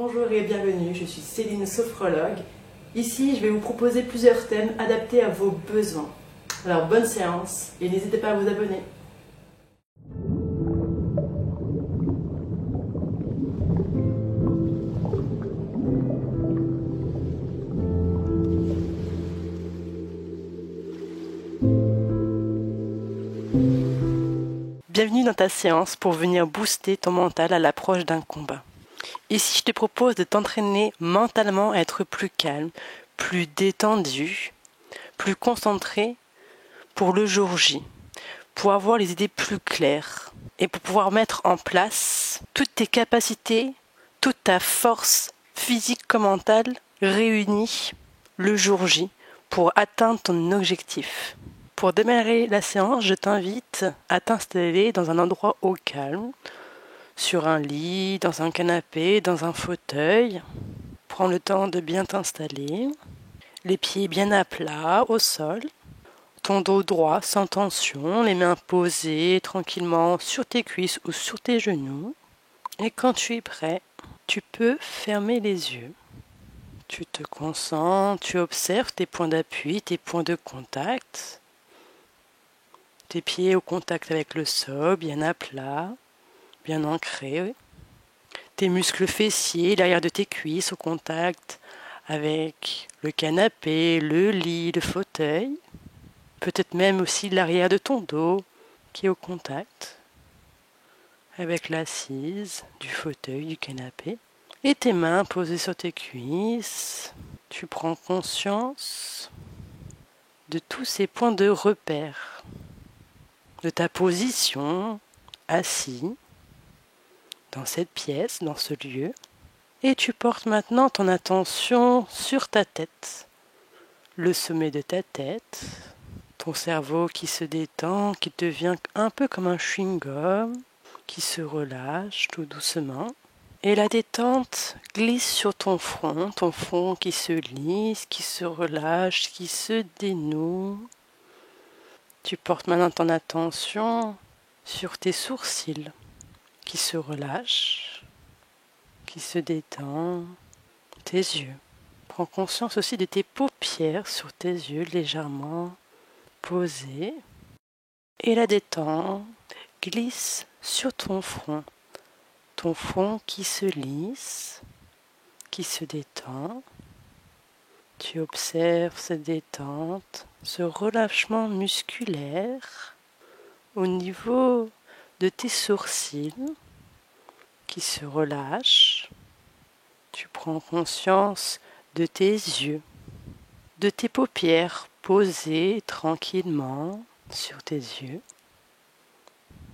Bonjour et bienvenue, je suis Céline, sophrologue. Ici, je vais vous proposer plusieurs thèmes adaptés à vos besoins. Alors bonne séance et n'hésitez pas à vous abonner. Bienvenue dans ta séance pour venir booster ton mental à l'approche d'un combat. Ici, je te propose de t'entraîner mentalement à être plus calme, plus détendu, plus concentré pour le jour J, pour avoir les idées plus claires et pour pouvoir mettre en place toutes tes capacités, toute ta force physique comme mentale réunie le jour J pour atteindre ton objectif. Pour démarrer la séance, je t'invite à t'installer dans un endroit au calme, sur un lit, dans un canapé, dans un fauteuil. Prends le temps de bien t'installer, les pieds bien à plat au sol, ton dos droit sans tension, les mains posées tranquillement sur tes cuisses ou sur tes genoux. Et quand tu es prêt, tu peux fermer les yeux. Tu te concentres, tu observes tes points d'appui, tes points de contact. Tes pieds au contact avec le sol, bien à plat, bien ancrés. Tes muscles fessiers, l'arrière de tes cuisses au contact avec le canapé, le lit, le fauteuil. Peut-être même aussi l'arrière de ton dos qui est au contact avec l'assise du fauteuil, du canapé. Et tes mains posées sur tes cuisses. Tu prends conscience de tous ces points de repère, de ta position assis dans cette pièce, dans ce lieu. Et tu portes maintenant ton attention sur ta tête, le sommet de ta tête, ton cerveau qui se détend, qui devient un peu comme un chewing-gum, qui se relâche tout doucement. Et la détente glisse sur ton front qui se lisse, qui se relâche, qui se dénoue. Tu portes maintenant ton attention sur tes sourcils qui se relâchent, qui se détendent, tes yeux. Prends conscience aussi de tes paupières sur tes yeux légèrement posées. Et la détente glisse sur ton front qui se lisse, qui se détend. Tu observes cette détente, ce relâchement musculaire au niveau de tes sourcils qui se relâchent. Tu prends conscience de tes yeux, de tes paupières posées tranquillement sur tes yeux.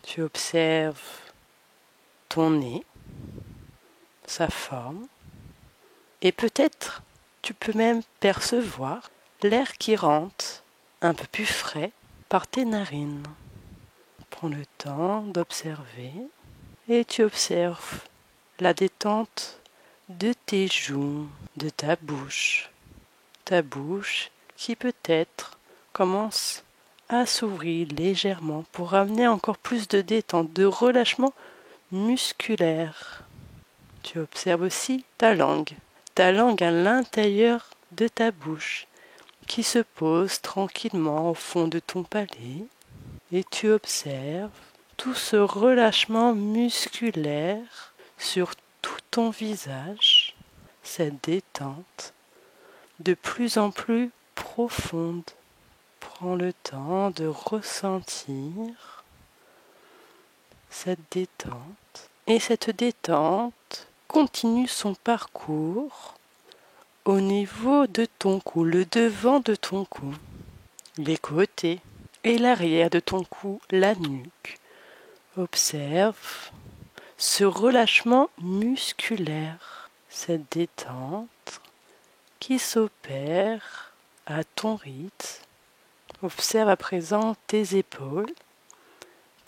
Tu observes ton nez, sa forme, et peut-être tu peux même percevoir l'air qui rentre un peu plus frais par tes narines. Prends le temps d'observer et tu observes la détente de tes joues, de ta bouche qui peut-être commence à s'ouvrir légèrement pour amener encore plus de détente, de relâchement musculaire. Tu observes aussi ta langue à l'intérieur de ta bouche qui se pose tranquillement au fond de ton palais et tu observes tout ce relâchement musculaire sur tout ton visage, cette détente de plus en plus profonde. Prends le temps de ressentir cette détente. Et cette détente continue son parcours au niveau de ton cou, le devant de ton cou, les côtés et l'arrière de ton cou, la nuque. Observe ce relâchement musculaire, cette détente qui s'opère à ton rythme. Observe à présent tes épaules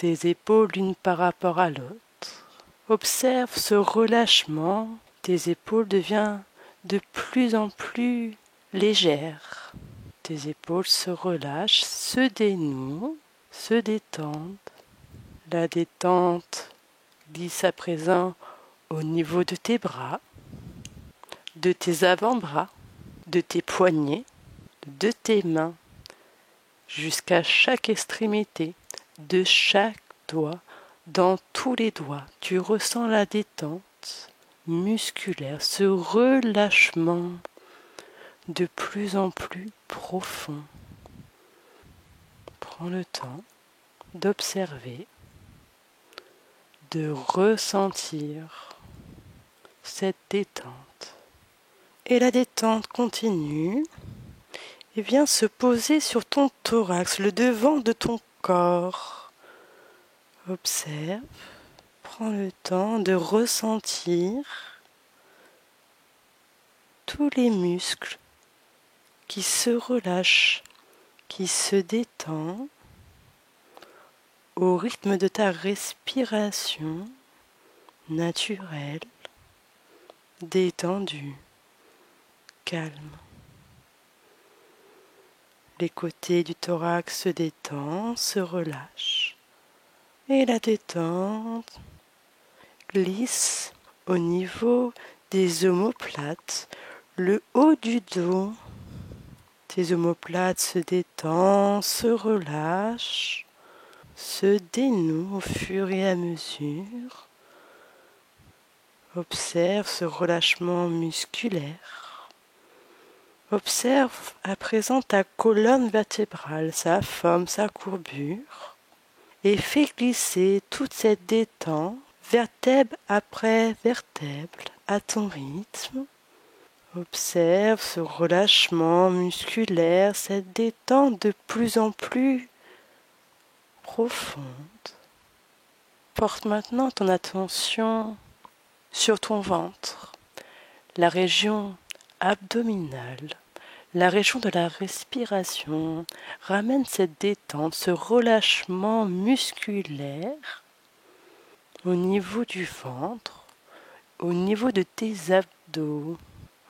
l'une par rapport à l'autre. Observe ce relâchement, tes épaules deviennent de plus en plus légères. Tes épaules se relâchent, se dénouent, se détendent. La détente glisse à présent au niveau de tes bras, de tes avant-bras, de tes poignets, de tes mains, jusqu'à chaque extrémité, de chaque doigt, dans tous les doigts. Tu ressens la détente musculaire, ce relâchement de plus en plus profond. Prends le temps d'observer, de ressentir cette détente. Et la détente continue et vient se poser sur ton thorax, le devant de ton corps. Observe, prends le temps de ressentir tous les muscles qui se relâchent, qui se détendent au rythme de ta respiration naturelle, détendue, calme. Les côtés du thorax se détendent, se relâchent. Et la détente glisse au niveau des omoplates, le haut du dos. Tes omoplates se détendent, se relâchent, se dénouent au fur et à mesure. Observe ce relâchement musculaire. Observe à présent ta colonne vertébrale, sa forme, sa courbure, et fais glisser toute cette détente, vertèbre après vertèbre, à ton rythme. Observe ce relâchement musculaire, cette détente de plus en plus profonde. Porte maintenant ton attention sur ton ventre, la région abdominale, la région de la respiration. Ramène cette détente, ce relâchement musculaire au niveau du ventre, au niveau de tes abdos.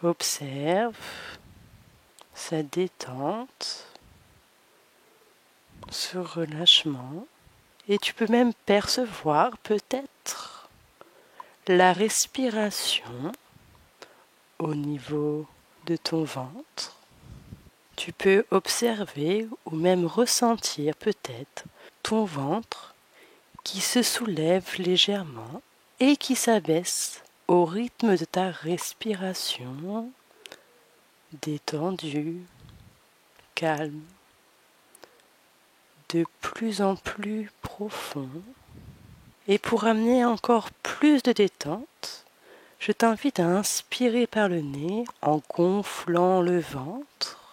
Observe cette détente, ce relâchement, et tu peux même percevoir peut-être la respiration au niveau de ton ventre. Tu peux observer ou même ressentir peut-être ton ventre qui se soulève légèrement et qui s'abaisse au rythme de ta respiration, détendue, calme, de plus en plus profond. Et pour amener encore plus de détente, je t'invite à inspirer par le nez en gonflant le ventre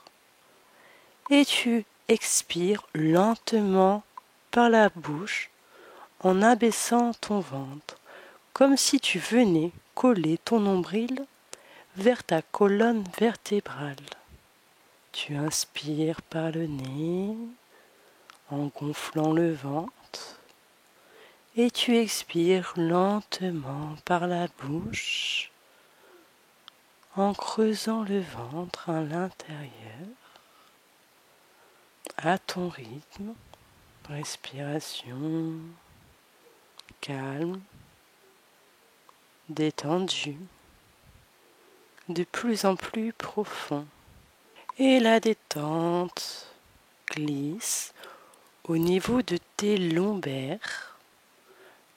et tu expires lentement par la bouche en abaissant ton ventre, comme si tu venais coller ton nombril vers ta colonne vertébrale. Tu inspires par le nez en gonflant le ventre et tu expires lentement par la bouche en creusant le ventre à l'intérieur à ton rythme. Respiration calme, détendue, de plus en plus profond. Et la détente glisse au niveau de tes lombaires,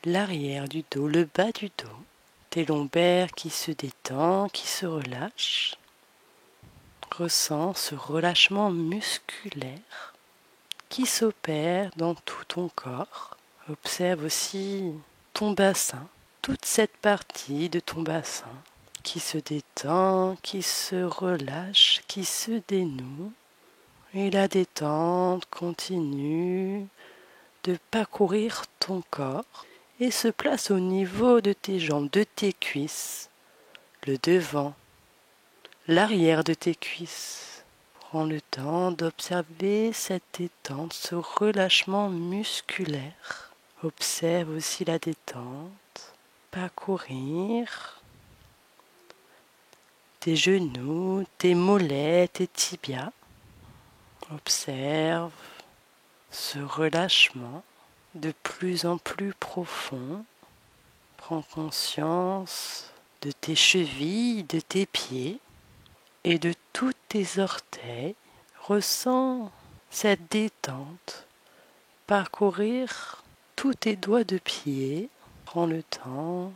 l'arrière du dos, le bas du dos, tes lombaires qui se détendent, qui se relâchent. Ressens ce relâchement musculaire qui s'opère dans tout ton corps. Observe aussi ton bassin, toute cette partie de ton bassin qui se détend, qui se relâche, qui se dénoue. Et la détente continue de parcourir ton corps et se place au niveau de tes jambes, de tes cuisses, le devant, l'arrière de tes cuisses. Prends le temps d'observer cette détente, ce relâchement musculaire. Observe aussi la détente parcourir tes genoux, tes mollets, tes tibias. Observe ce relâchement de plus en plus profond. Prends conscience de tes chevilles, de tes pieds et de tous tes orteils. Ressens cette détente parcourir tous tes doigts de pied. Prends le temps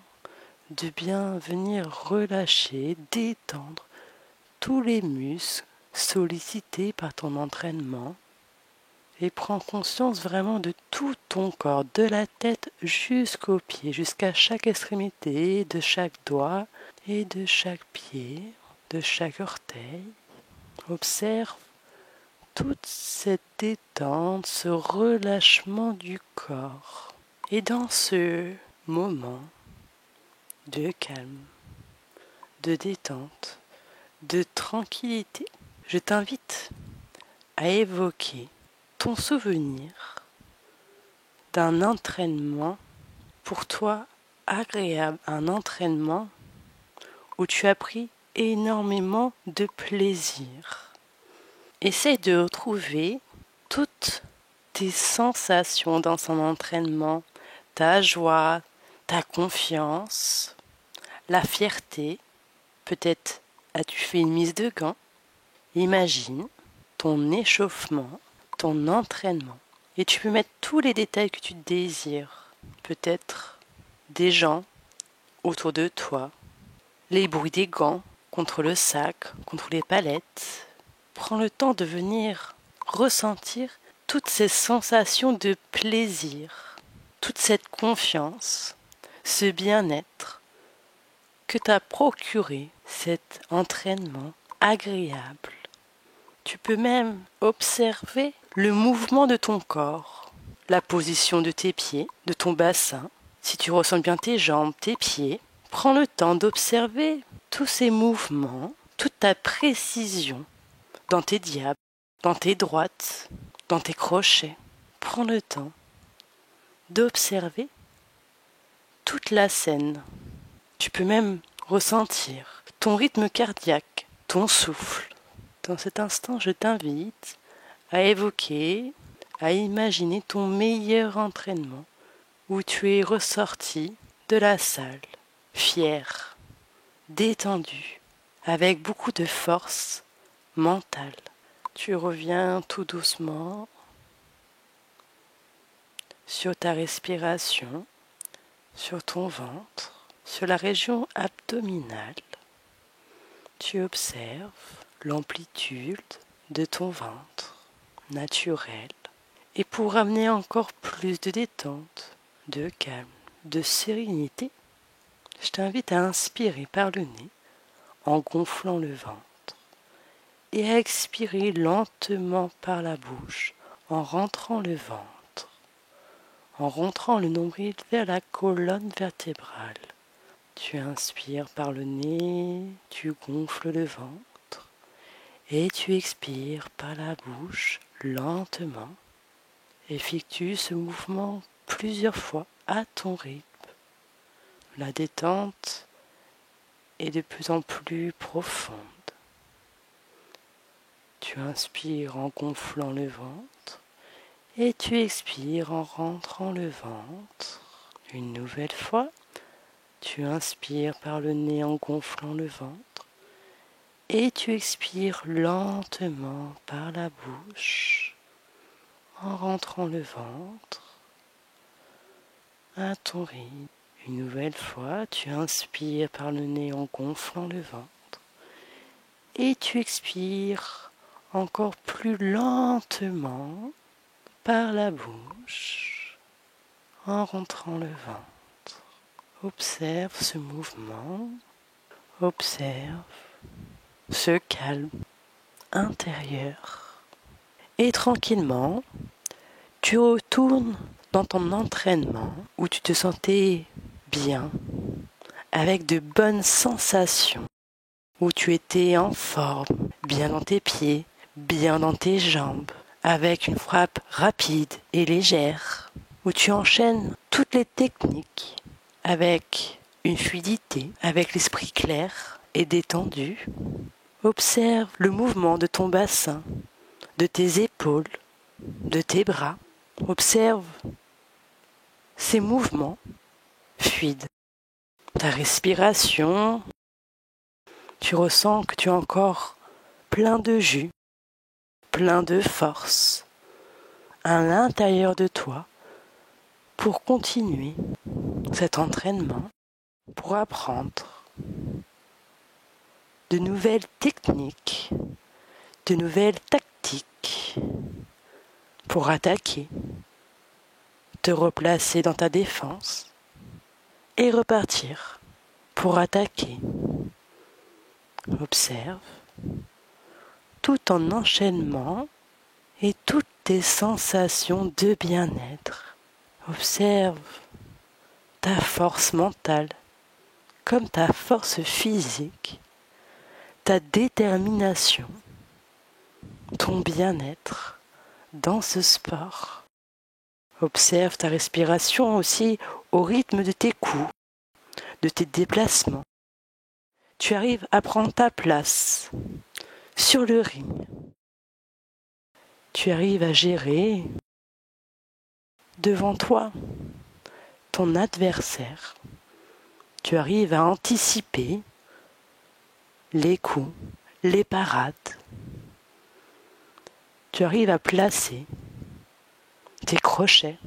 de bien venir relâcher, détendre tous les muscles sollicités par ton entraînement et prends conscience vraiment de tout ton corps, de la tête jusqu'aux pieds, jusqu'à chaque extrémité, de chaque doigt et de chaque pied, de chaque orteil. Observe toute cette détente, ce relâchement du corps. Et dans ce moment de calme, de détente, de tranquillité, je t'invite à évoquer ton souvenir d'un entraînement pour toi agréable, un entraînement où tu as pris énormément de plaisir. Essaie de retrouver toutes tes sensations dans son entraînement, ta joie, ta confiance, la fierté. Peut-être as-tu fait une mise de gants. Imagine ton échauffement, ton entraînement. Et tu peux mettre tous les détails que tu désires. Peut-être des gens autour de toi, les bruits des gants contre le sac, contre les palettes. Prends le temps de venir ressentir toutes ces sensations de plaisir, toute cette confiance, ce bien-être que t'a procuré cet entraînement agréable. Tu peux même observer le mouvement de ton corps, la position de tes pieds, de ton bassin. Si tu ressens bien tes jambes, tes pieds, prends le temps d'observer tous ces mouvements, toute ta précision dans tes diables, dans tes droites, dans tes crochets. Prends le temps d'observer toute la scène. Tu peux même ressentir ton rythme cardiaque, ton souffle. Dans cet instant, je t'invite à évoquer, à imaginer ton meilleur entraînement où tu es ressorti de la salle, fier, détendu, avec beaucoup de force mentale. Tu reviens tout doucement sur ta respiration, sur ton ventre, sur la région abdominale. Tu observes l'amplitude de ton ventre naturel. Et pour amener encore plus de détente, de calme, de sérénité, je t'invite à inspirer par le nez en gonflant le ventre et à expirer lentement par la bouche en rentrant le ventre, en rentrant le nombril vers la colonne vertébrale. Tu inspires par le nez, tu gonfles le ventre et tu expires par la bouche lentement. Effectue ce mouvement plusieurs fois à ton rythme. La détente est de plus en plus profonde. Tu inspires en gonflant le ventre et tu expires en rentrant le ventre. Une nouvelle fois, tu inspires par le nez en gonflant le ventre et tu expires lentement par la bouche en rentrant le ventre à ton rythme. Une nouvelle fois, tu inspires par le nez en gonflant le ventre et tu expires encore plus lentement par la bouche en rentrant le ventre. Observe ce mouvement, observe ce calme intérieur et tranquillement, tu retournes dans ton entraînement où tu te sentais bien, avec de bonnes sensations, où tu étais en forme, bien dans tes pieds, bien dans tes jambes, avec une frappe rapide et légère, où tu enchaînes toutes les techniques avec une fluidité, avec l'esprit clair et détendu. Observe le mouvement de ton bassin, de tes épaules, de tes bras. Observe ces mouvements fluides. ta respiration. Tu ressens que tu es encore plein de jus, plein de force à l'intérieur de toi pour continuer cet entraînement, pour apprendre de nouvelles techniques, de nouvelles tactiques pour attaquer, te replacer dans ta défense et repartir pour attaquer. Observe tout en enchaînement et toutes tes sensations de bien-être. Observe ta force mentale comme ta force physique, ta détermination, ton bien-être dans ce sport. Observe ta respiration aussi au rythme de tes coups, de tes déplacements. Tu arrives à prendre ta place sur le ring. Tu arrives à gérer devant toi ton adversaire. Tu arrives à anticiper les coups, les parades. Tu arrives à placer tes crochets,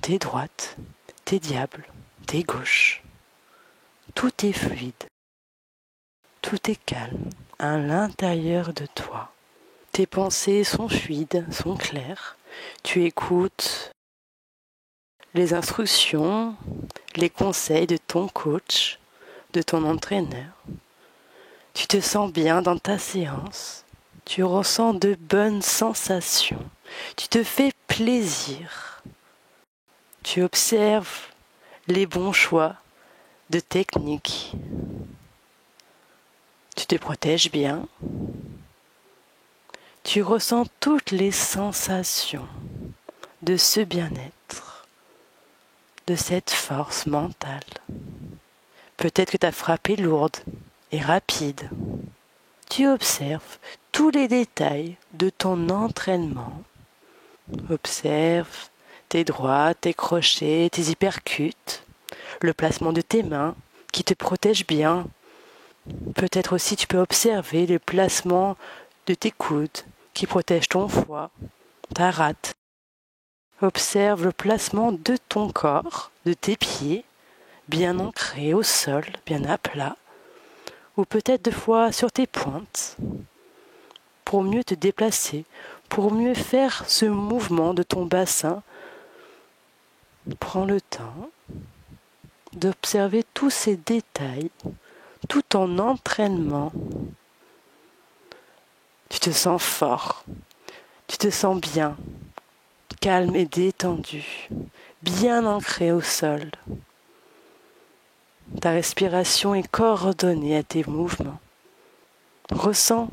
tes droites, tes diables, tes gauches. Tout est fluide. Tout est calme à l'intérieur de toi. Tes pensées sont fluides, sont claires. Tu écoutes les instructions, les conseils de ton coach, de ton entraîneur. Tu te sens bien dans ta séance. Tu ressens de bonnes sensations. Tu te fais plaisir. Tu observes les bons choix de techniques. Tu te protèges bien. Tu ressens toutes les sensations de ce bien-être, de cette force mentale. Peut-être que ta frappe est lourde et rapide. Tu observes tous les détails de ton entraînement. Observe tes droits, tes crochets, tes hypercutes, le placement de tes mains qui te protègent bien. Peut-être aussi tu peux observer le placement de tes coudes qui protègent ton foie, ta rate. Observe le placement de ton corps, de tes pieds, bien ancrés au sol, bien à plat, ou peut-être deux fois sur tes pointes, pour mieux te déplacer, pour mieux faire ce mouvement de ton bassin. Prends le temps d'observer tous ces détails, tout en entraînement. Tu te sens fort, tu te sens bien, calme et détendu, bien ancré au sol. Ta respiration est coordonnée à tes mouvements. Ressens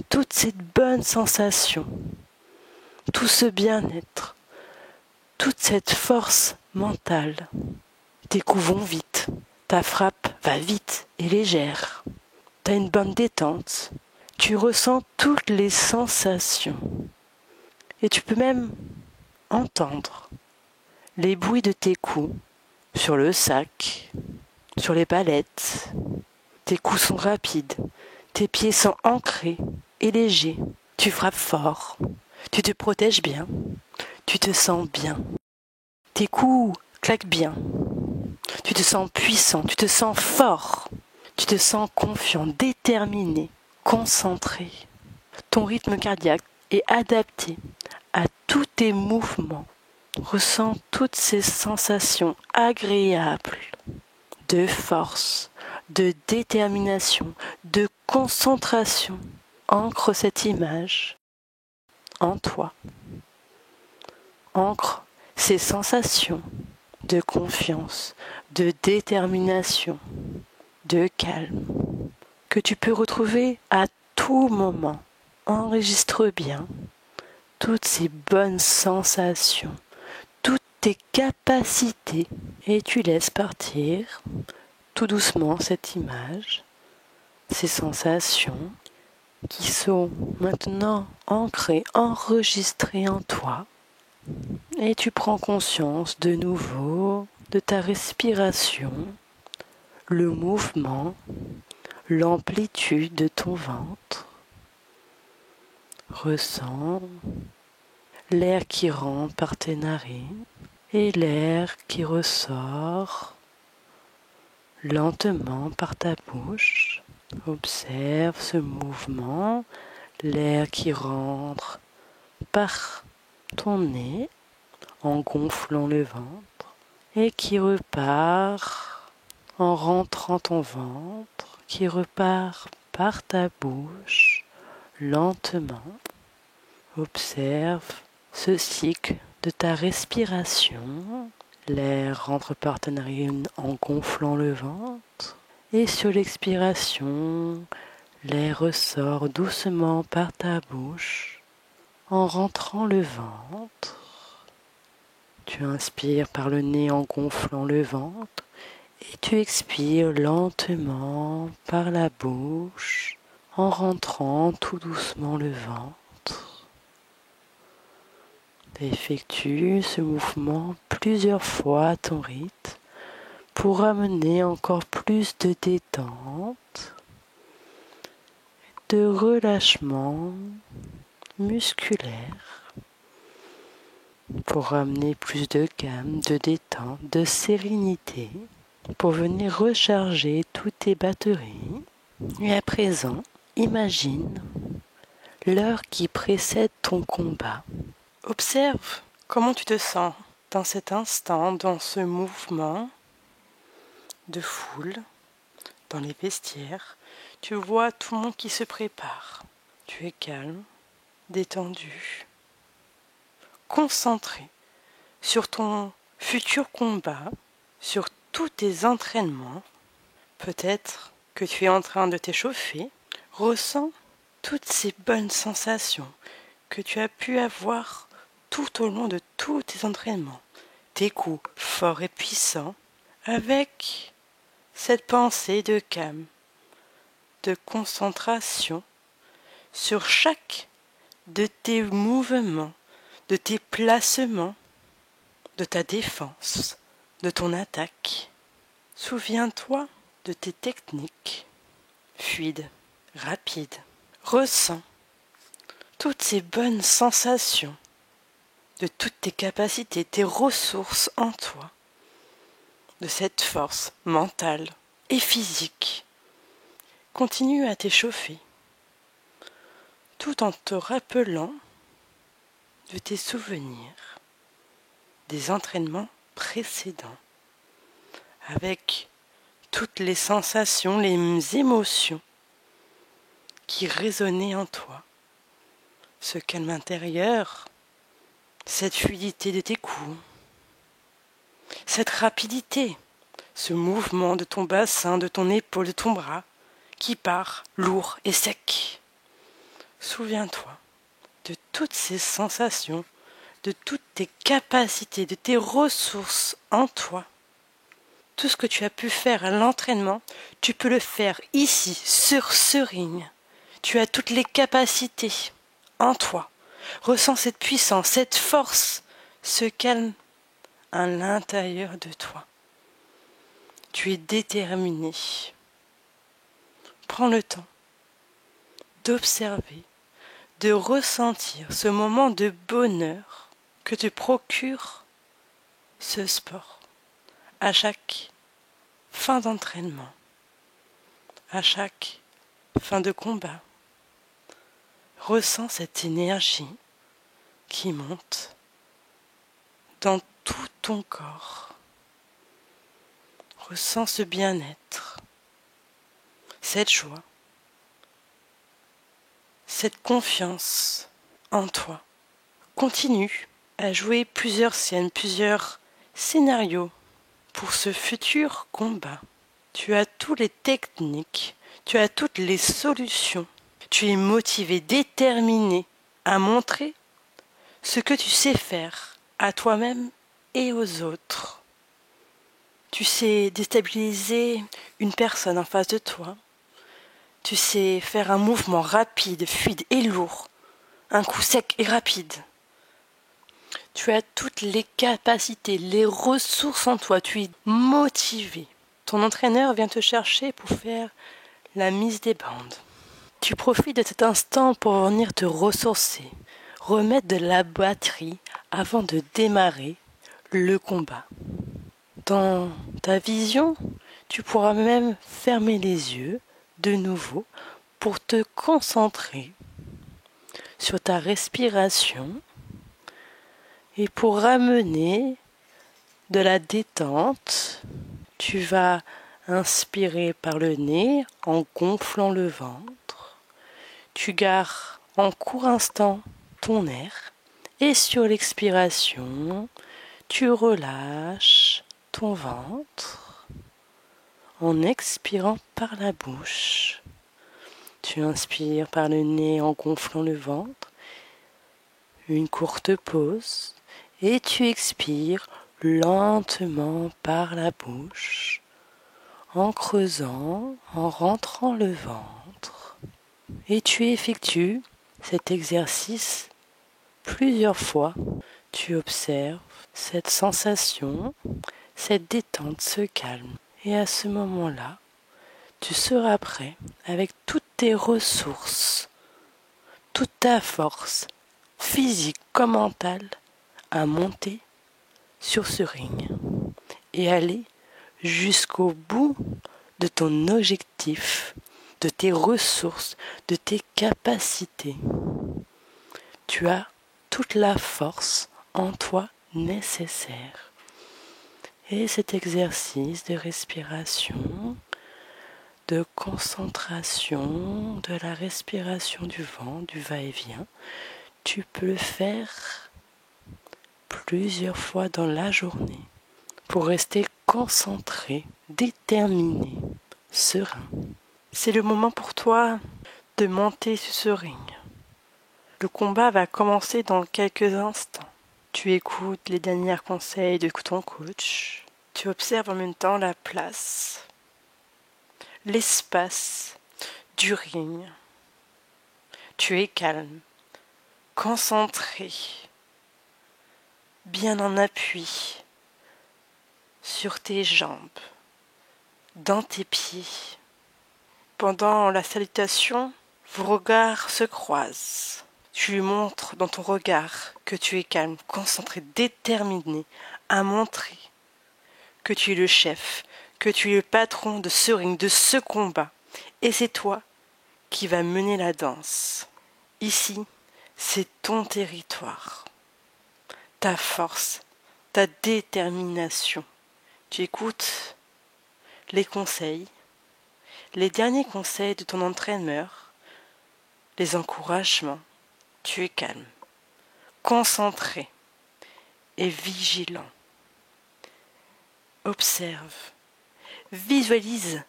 toute cette bonne sensation, tout ce bien-être, toute cette force mentale. Tes coups vont vite, ta frappe va vite et légère. Tu as une bonne détente, tu ressens toutes les sensations. Et tu peux même entendre les bruits de tes coups sur le sac, sur les palettes. Tes coups sont rapides, tes pieds sont ancrés et légers. Tu frappes fort, tu te protèges bien, tu te sens bien. Tes coups claquent bien, tu te sens puissant, tu te sens fort, tu te sens confiant, déterminé, concentré. Ton rythme cardiaque est adapté à tous tes mouvements. Ressens toutes ces sensations agréables de force, de détermination, de concentration. Ancre cette image en toi. Ancre ces sensations de confiance, de détermination, de calme, que tu peux retrouver à tout moment. Enregistre bien toutes ces bonnes sensations, toutes tes capacités, et tu laisses partir tout doucement cette image, ces sensations qui sont maintenant ancrées, enregistrées en toi. Et tu prends conscience de nouveau de ta respiration, le mouvement, l'amplitude de ton ventre. Ressens l'air qui rentre par tes narines et l'air qui ressort lentement par ta bouche. Observe ce mouvement, l'air qui rentre par ton nez en gonflant le ventre et qui repart en rentrant ton ventre, qui repart par ta bouche lentement. Observe ce cycle de ta respiration. L'air rentre par ta narine en gonflant le ventre et sur l'expiration, l'air ressort doucement par ta bouche en rentrant le ventre. Tu inspires par le nez en gonflant le ventre et tu expires lentement par la bouche en rentrant tout doucement le ventre. Effectue ce mouvement plusieurs fois à ton rythme pour amener encore plus de détente, de relâchement musculaire, pour amener plus de calme, de détente, de sérénité, pour venir recharger toutes tes batteries. Et à présent, imagine l'heure qui précède ton combat. Observe comment tu te sens dans cet instant, dans ce mouvement de foule, dans les vestiaires. Tu vois tout le monde qui se prépare. Tu es calme, détendu, concentré sur ton futur combat, sur tous tes entraînements. Peut-être que tu es en train de t'échauffer. Ressens toutes ces bonnes sensations que tu as pu avoir tout au long de tous tes entraînements. Tes coups forts et puissants, avec cette pensée de calme, de concentration sur chaque de tes mouvements, de tes placements, de ta défense, de ton attaque. Souviens-toi de tes techniques, fluides, rapides. Ressens toutes ces bonnes sensations, de toutes tes capacités, tes ressources en toi, de cette force mentale et physique. Continue à t'échauffer, tout en te rappelant de tes souvenirs, des entraînements précédents, avec toutes les sensations, les émotions qui résonnaient en toi, ce calme intérieur, cette fluidité de tes coups, cette rapidité, ce mouvement de ton bassin, de ton épaule, de ton bras, qui part lourd et sec. Souviens-toi de toutes ces sensations, de toutes tes capacités, de tes ressources en toi. Tout ce que tu as pu faire à l'entraînement, tu peux le faire ici, sur ce ring. Tu as toutes les capacités en toi. Ressens cette puissance, cette force, ce calme à l'intérieur de toi. Tu es déterminé. Prends le temps d'observer, de ressentir ce moment de bonheur que te procure ce sport à chaque fin d'entraînement, à chaque fin de combat. Ressens cette énergie qui monte dans tout ton corps. Ressens ce bien-être, cette joie, cette confiance en toi. Continue à jouer plusieurs scènes, plusieurs scénarios pour ce futur combat. Tu as toutes les techniques, tu as toutes les solutions. Tu es motivé, déterminé à montrer ce que tu sais faire à toi-même et aux autres. Tu sais déstabiliser une personne en face de toi. Tu sais faire un mouvement rapide, fluide et lourd. Un coup sec et rapide. Tu as toutes les capacités, les ressources en toi. Tu es motivé. Ton entraîneur vient te chercher pour faire la mise des bandes. Tu profites de cet instant pour venir te ressourcer, remettre de la batterie avant de démarrer le combat. Dans ta vision, tu pourras même fermer les yeux de nouveau pour te concentrer sur ta respiration et pour ramener de la détente. Tu vas inspirer par le nez en gonflant le ventre. Tu gares en court instant ton air et sur l'expiration, tu relâches ton ventre en expirant par la bouche. Tu inspires par le nez en gonflant le ventre, une courte pause, et tu expires lentement par la bouche, en creusant, en rentrant le ventre. Et tu effectues cet exercice plusieurs fois. Tu observes cette sensation, cette détente se calme. Et à ce moment-là, tu seras prêt avec toutes tes ressources, toute ta force, physique comme mentale, à monter sur ce ring et aller jusqu'au bout de ton objectif, de tes ressources, de tes capacités. Tu as toute la force en toi nécessaire. Et cet exercice de respiration, de concentration, de la respiration du vent, du va-et-vient, tu peux le faire plusieurs fois dans la journée pour rester concentré, déterminé, serein. C'est le moment pour toi de monter sur ce ring. Le combat va commencer dans quelques instants. Tu écoutes les derniers conseils de ton coach. Tu observes en même temps la place, l'espace du ring. Tu es calme, concentré, bien en appui sur tes jambes, dans tes pieds. Pendant la salutation, vos regards se croisent. Tu lui montres dans ton regard que tu es calme, concentré, déterminé à montrer que tu es le chef, que tu es le patron de ce ring, de ce combat. Et c'est toi qui vas mener la danse. Ici, c'est ton territoire, ta force, ta détermination. Tu écoutes les conseils, les derniers conseils de ton entraîneur, les encouragements. Tu es calme, concentré et vigilant. Observe, visualise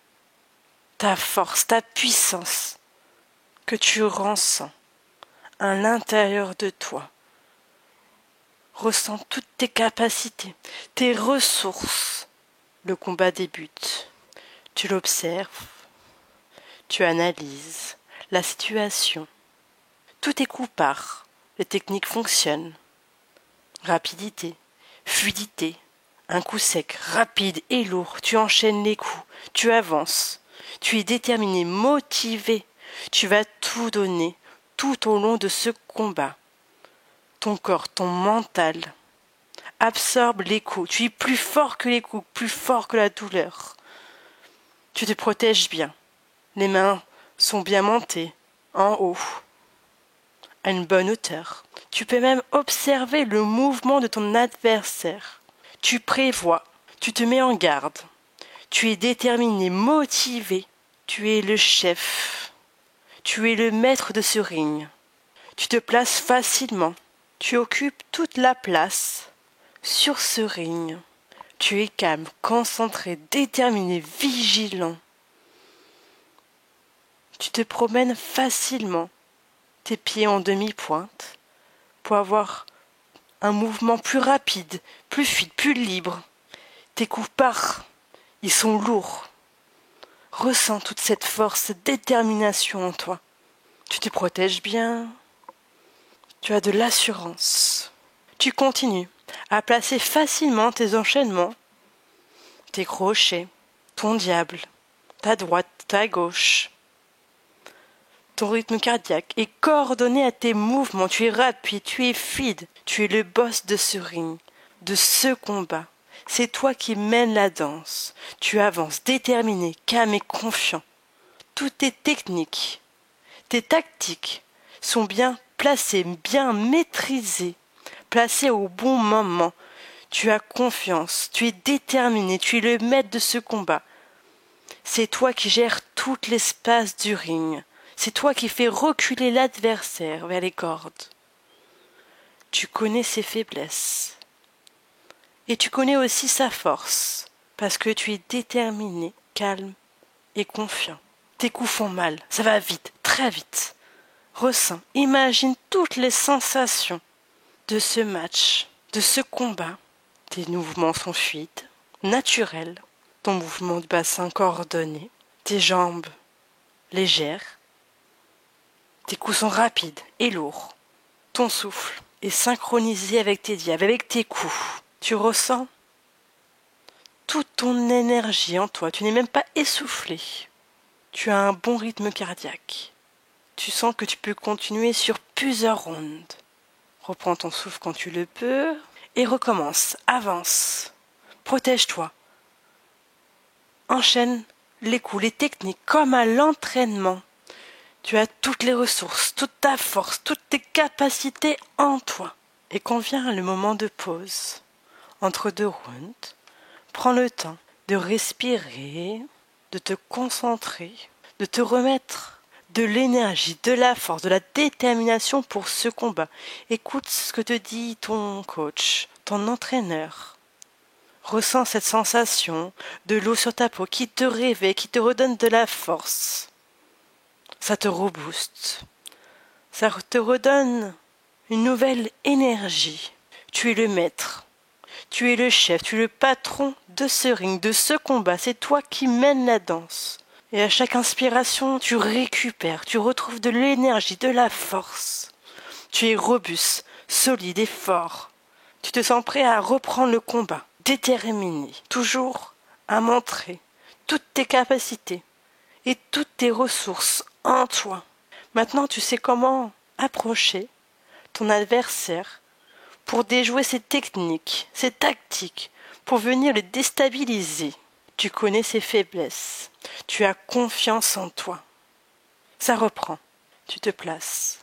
ta force, ta puissance que tu ressens à l'intérieur de toi. Ressens toutes tes capacités, tes ressources. Le combat débute. Tu l'observes, tu analyses la situation. Tous tes coups partent, les techniques fonctionnent. Rapidité, fluidité, un coup sec, rapide et lourd. Tu enchaînes les coups, tu avances. Tu es déterminé, motivé. Tu vas tout donner tout au long de ce combat. Ton corps, ton mental absorbe les coups. Tu es plus fort que les coups, plus fort que la douleur. Tu te protèges bien. Les mains sont bien montées, en haut, à une bonne hauteur. Tu peux même observer le mouvement de ton adversaire. Tu prévois, tu te mets en garde. Tu es déterminé, motivé. Tu es le chef. Tu es le maître de ce ring. Tu te places facilement. Tu occupes toute la place sur ce ring. Tu es calme, concentré, déterminé, vigilant. Tu te promènes facilement, tes pieds en demi-pointe, pour avoir un mouvement plus rapide, plus fluide, plus libre. Tes coups partent, ils sont lourds. Ressens toute cette force, cette détermination en toi. Tu te protèges bien. Tu as de l'assurance. Tu continues à placer facilement tes enchaînements, tes crochets, ton diable, ta droite, ta gauche. Ton rythme cardiaque est coordonné à tes mouvements, tu es rapide, tu es fluide, tu es le boss de ce ring, de ce combat. C'est toi qui mènes la danse, tu avances déterminé, calme et confiant. Toutes tes techniques, tes tactiques sont bien placées, bien maîtrisées, placées au bon moment. Tu as confiance, tu es déterminé, tu es le maître de ce combat. C'est toi qui gères tout l'espace du ring. C'est toi qui fais reculer l'adversaire vers les cordes. Tu connais ses faiblesses. Et tu connais aussi sa force, parce que tu es déterminé, calme et confiant. Tes coups font mal, ça va vite, très vite. Ressens, imagine toutes les sensations de ce match, de ce combat. Tes mouvements sont fluides, naturels. Ton mouvement du bassin coordonné, tes jambes légères. Tes coups sont rapides et lourds. Ton souffle est synchronisé avec tes diaphragmes, avec tes coups. Tu ressens toute ton énergie en toi. Tu n'es même pas essoufflé. Tu as un bon rythme cardiaque. Tu sens que tu peux continuer sur plusieurs rounds. Reprends ton souffle quand tu le peux et recommence. Avance. Protège-toi. Enchaîne les coups, les techniques comme à l'entraînement. Tu as toutes les ressources, toute ta force, toutes tes capacités en toi. Et quand vient le moment de pause, entre deux rounds, prends le temps de respirer, de te concentrer, de te remettre de l'énergie, de la force, de la détermination pour ce combat. Écoute ce que te dit ton coach, ton entraîneur. Ressens cette sensation de l'eau sur ta peau qui te réveille, qui te redonne de la force. Ça te rebooste. Ça te redonne une nouvelle énergie. Tu es le maître. Tu es le chef. Tu es le patron de ce ring, de ce combat. C'est toi qui mènes la danse. Et à chaque inspiration, tu récupères. Tu retrouves de l'énergie, de la force. Tu es robuste, solide et fort. Tu te sens prêt à reprendre le combat. Déterminé. Toujours à montrer toutes tes capacités et toutes tes ressources en toi. Maintenant, tu sais comment approcher ton adversaire pour déjouer ses techniques, ses tactiques, pour venir le déstabiliser. Tu connais ses faiblesses. Tu as confiance en toi. Ça reprend. Tu te places.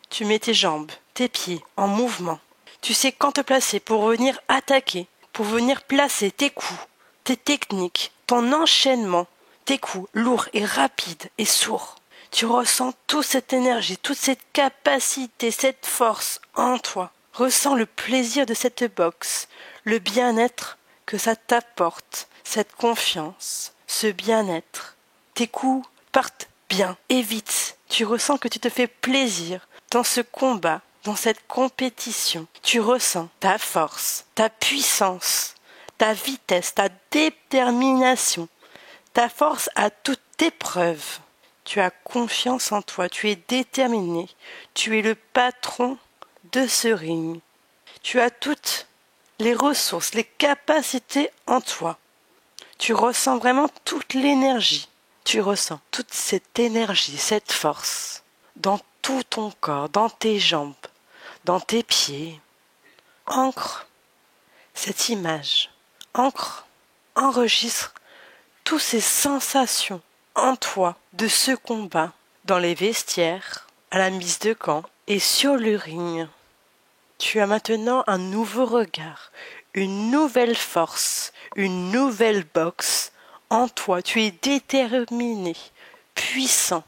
Tu mets tes jambes, tes pieds en mouvement. Tu sais quand te placer pour venir attaquer, pour venir placer tes coups, tes techniques, ton enchaînement, tes coups lourds et rapides et sourds. Tu ressens toute cette énergie, toute cette capacité, cette force en toi. Ressens le plaisir de cette boxe, le bien-être que ça t'apporte, cette confiance, ce bien-être. Tes coups partent bien et vite. Tu ressens que tu te fais plaisir dans ce combat, dans cette compétition. Tu ressens ta force, ta puissance, ta vitesse, ta détermination, ta force à toute épreuve. Tu as confiance en toi, tu es déterminé, tu es le patron de ce ring. Tu as toutes les ressources, les capacités en toi. Tu ressens vraiment toute l'énergie. Tu ressens toute cette énergie, cette force dans tout ton corps, dans tes jambes, dans tes pieds. Ancre cette image. Ancre, enregistre toutes ces sensations en toi de ce combat, dans les vestiaires, à la mise de camp et sur le ring. Tu as maintenant un nouveau regard, une nouvelle force, une nouvelle boxe en toi. Tu es déterminé, puissant,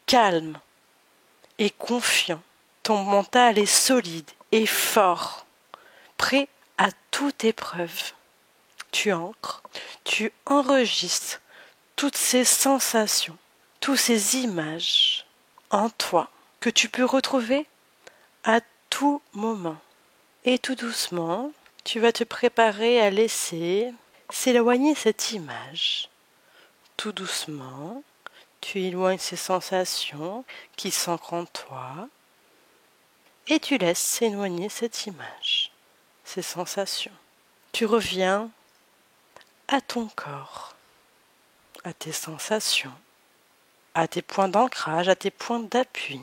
calme et confiant. Ton mental est solide et fort, prêt à toute épreuve. Tu ancres, tu enregistres toutes ces sensations, toutes ces images en toi que tu peux retrouver à tout moment. Et tout doucement, tu vas te préparer à laisser s'éloigner cette image. Tout doucement, tu éloignes ces sensations qui s'ancrent en toi et tu laisses s'éloigner cette image, ces sensations. Tu reviens à ton corps. à tes sensations, à tes points d'ancrage, à tes points d'appui.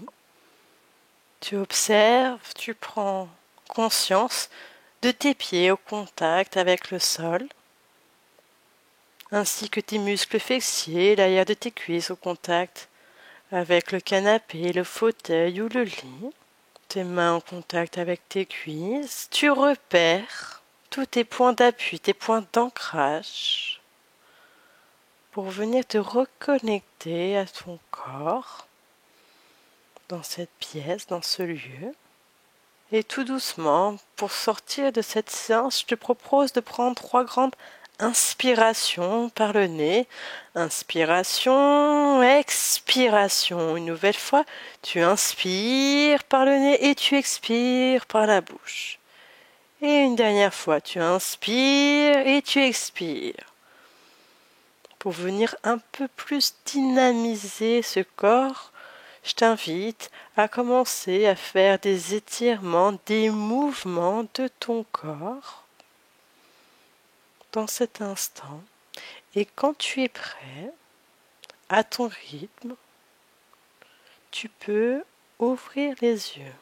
Tu observes, tu prends conscience de tes pieds au contact avec le sol, ainsi que tes muscles fessiers, l'arrière de tes cuisses au contact avec le canapé, le fauteuil ou le lit. Tes mains en contact avec tes cuisses. Tu repères tous tes points d'appui, tes points d'ancrage pour venir te reconnecter à ton corps dans cette pièce, dans ce lieu. Et tout doucement, pour sortir de cette séance, je te propose de prendre 3 grandes inspirations par le nez. Inspiration, expiration. Une nouvelle fois, tu inspires par le nez et tu expires par la bouche. Et une dernière fois, tu inspires et tu expires. Pour venir un peu plus dynamiser ce corps, je t'invite à commencer à faire des étirements, des mouvements de ton corps dans cet instant. Et quand tu es prêt, à ton rythme, tu peux ouvrir les yeux.